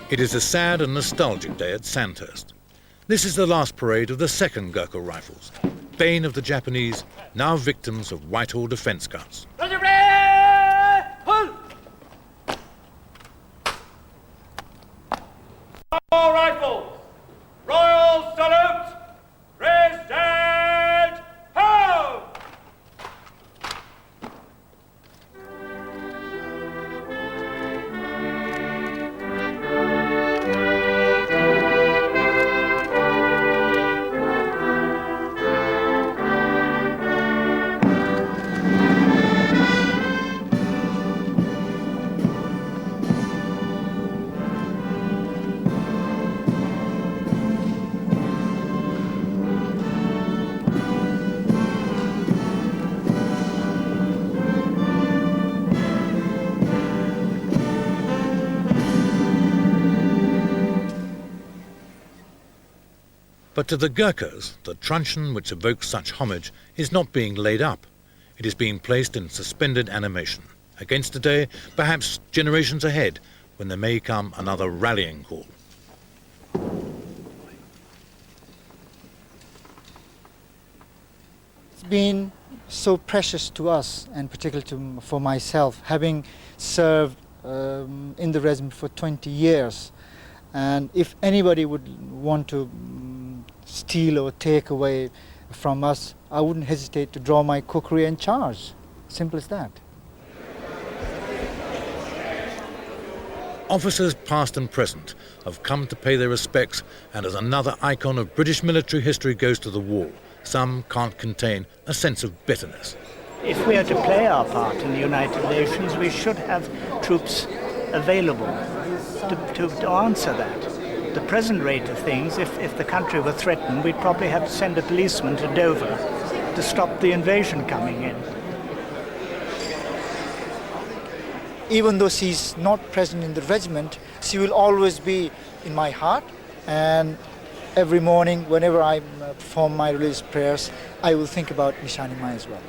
It is a sad and nostalgic day at Sandhurst. This is the last parade of the 2nd Gurkha Rifles, bane of the Japanese, now victims of Whitehall defence cuts. All rifles, royal salute, raise and ho! But to the Gurkhas, the truncheon which evokes such homage is not being laid up. It is being placed in suspended animation, against a day, perhaps generations ahead, when there may come another rallying call. It's been so precious to us, and particularly for myself, having served in the regiment for 20 years. And if anybody would want to steal or take away from us, I wouldn't hesitate to draw my kukri and charge. Simple as that. Officers past and present have come to pay their respects, and as another icon of British military history goes to the wall, some can't contain a sense of bitterness. If we are to play our part in the United Nations, we should have troops available to answer that. The present rate of things, if the country were threatened, we'd probably have to send a policeman to Dover to stop the invasion coming in. Even though she's not present in the regiment, she will always be in my heart. And every morning, whenever I perform my religious prayers, I will think about Nishani Mai as well.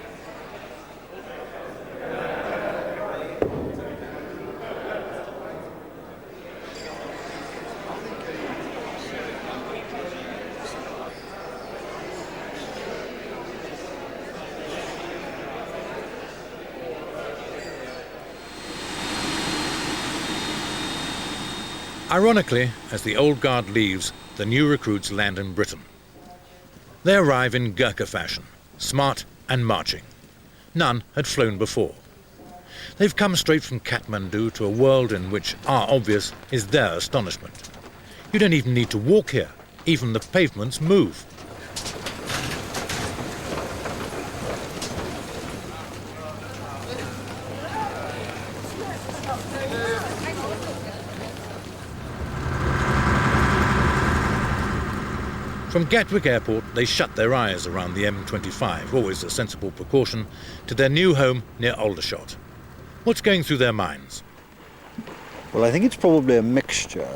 Ironically, as the old guard leaves, the new recruits land in Britain. They arrive in Gurkha fashion, smart and marching. None had flown before. They've come straight from Kathmandu to a world in which our obvious is their astonishment. You don't even need to walk here. Even the pavements move. From Gatwick Airport, they shut their eyes around the M25, always a sensible precaution, to their new home near Aldershot. What's going through their minds? Well, I think it's probably a mixture,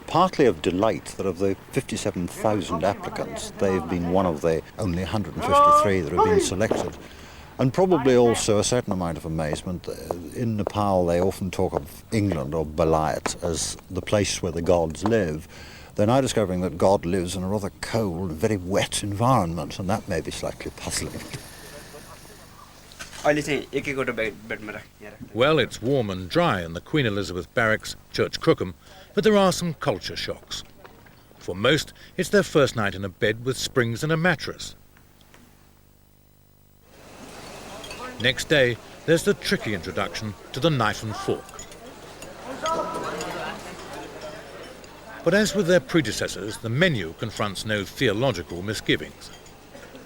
partly of delight that of the 57,000 applicants, they've been one of the only 153 that have been selected. And probably also a certain amount of amazement. In Nepal, they often talk of England or Balayat as the place where the gods live. They're now discovering that God lives in a rather cold, very wet environment, and that may be slightly puzzling. Well, it's warm and dry in the Queen Elizabeth Barracks, Church Crookham, but there are some culture shocks. For most, it's their first night in a bed with springs and a mattress. Next day, there's the tricky introduction to the knife and fork. But as with their predecessors, the menu confronts no theological misgivings.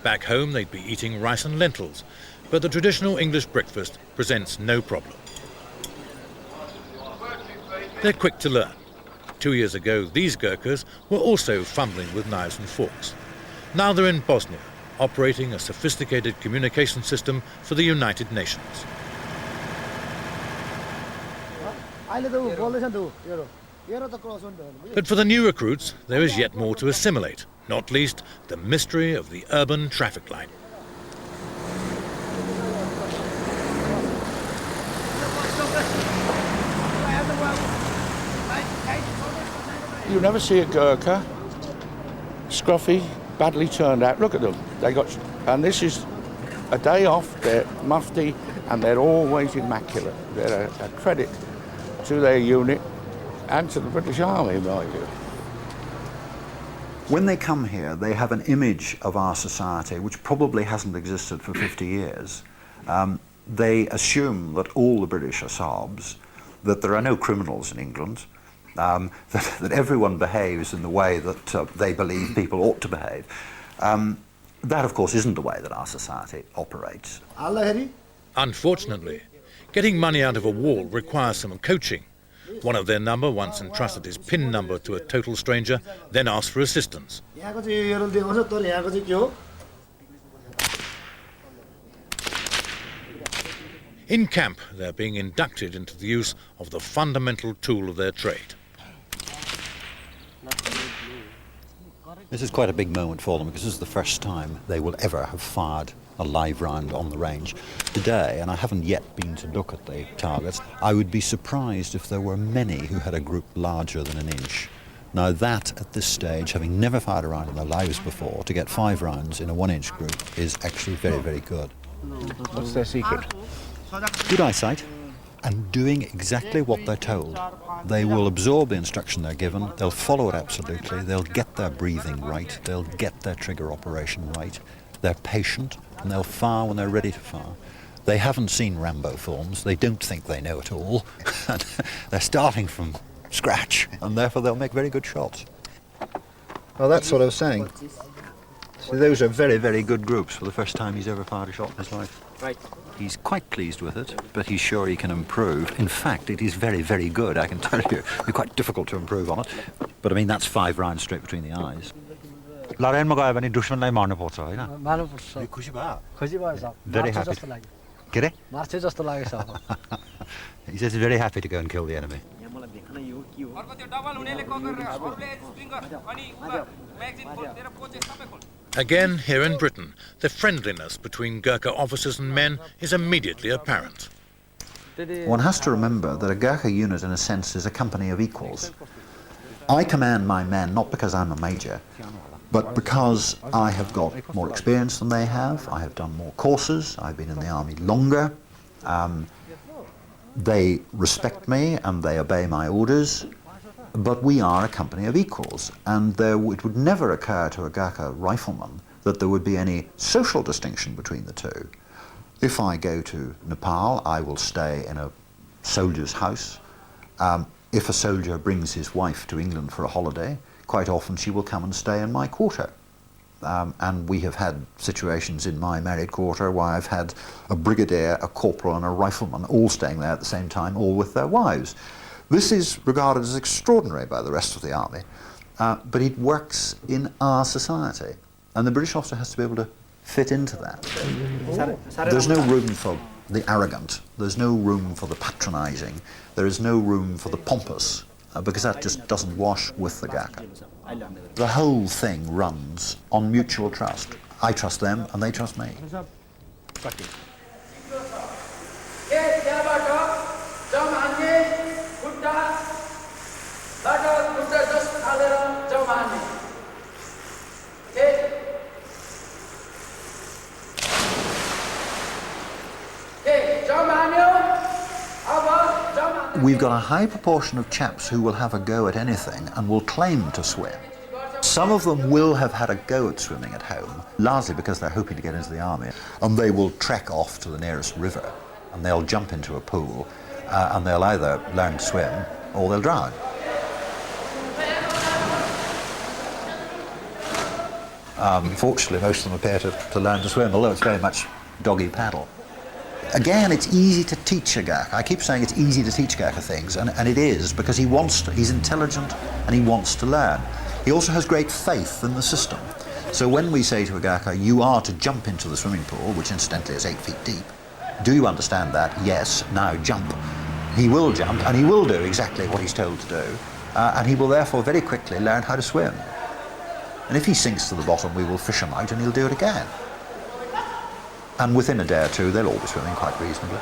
Back home, they'd be eating rice and lentils, but the traditional English breakfast presents no problem. They're quick to learn. 2 years ago, these Gurkhas were also fumbling with knives and forks. Now they're in Bosnia, operating a sophisticated communication system for the United Nations. But for the new recruits, there is yet more to assimilate, not least the mystery of the urban traffic light. You never see a Gurkha, scruffy, badly turned out. Look at them. And this is a day off, they're mufti, and they're always immaculate. They're a credit to their unit and to the British Army, mind you. When they come here, they have an image of our society which probably hasn't existed for 50 years. They assume that all the British are sobs, that there are no criminals in England, that everyone behaves in the way that they believe people ought to behave. That, of course, isn't the way that our society operates. Unfortunately, getting money out of a wall requires some coaching. One of their number once entrusted his PIN number to a total stranger, then asked for assistance. In camp, they're being inducted into the use of the fundamental tool of their trade. This is quite a big moment for them because this is the first time they will ever have fired a live round on the range. Today, and I haven't yet been to look at the targets, I would be surprised if there were many who had a group larger than an inch. Now that, at this stage, having never fired a round in their lives before, to get 5 rounds in a 1-inch group is actually very, very good. What's their secret? Good eyesight and doing exactly what they're told. They will absorb the instruction they're given, they'll follow it absolutely, they'll get their breathing right, they'll get their trigger operation right, they're patient, and they'll fire when they're ready to fire. They haven't seen Rambo films, they don't think they know it all, and they're starting from scratch, and therefore they'll make very good shots. Well, that's what I was saying. So those are very, very good groups for the first time he's ever fired a shot in his life. Right. He's quite pleased with it, but he's sure he can improve. In fact, it is very, very good, I can tell you. It'd be quite difficult to improve on it. But I mean, that's 5 rounds straight between the eyes. Very happy. He says he's very happy to go and kill the enemy. Again, here in Britain, the friendliness between Gurkha officers and men is immediately apparent. One has to remember that a Gurkha unit, in a sense, is a company of equals. I command my men not because I'm a major, but because I have got more experience than they have. I have done more courses, I've been in the army longer. They respect me and they obey my orders, but we are a company of equals, and it would never occur to a Gurkha rifleman that there would be any social distinction between the two. If I go to Nepal, I will stay in a soldier's house. If a soldier brings his wife to England for a holiday, quite often she will come and stay in my quarter. And we have had situations in my married quarter where I've had a brigadier, a corporal and a rifleman all staying there at the same time, all with their wives. This is regarded as extraordinary by the rest of the army, but it works in our society. And the British officer has to be able to fit into that. There's no room for the arrogant, there's no room for the patronising, there is no room for the pompous, because that just doesn't wash with the Gurkha. The whole thing runs on mutual trust. I trust them and they trust me. We've got a high proportion of chaps who will have a go at anything and will claim to swim. Some of them will have had a go at swimming at home, largely because they're hoping to get into the army, and they will trek off to the nearest river and they'll jump into a pool and they'll either learn to swim or they'll drown. Fortunately, most of them appear to learn to swim, although it's very much doggy paddle. Again, it's easy to teach a Gurkha. I keep saying it's easy to teach Gurkha things, and it is, because he wants to. He's intelligent and he wants to learn. He also has great faith in the system. So when we say to a Gurkha, you are to jump into the swimming pool, which incidentally is 8 feet deep, do you understand that? Yes, now jump. He will jump and he will do exactly what he's told to do, and he will therefore very quickly learn how to swim. And if he sinks to the bottom, we will fish him out and he'll do it again. And within a day or two, they'll all be swimming quite reasonably.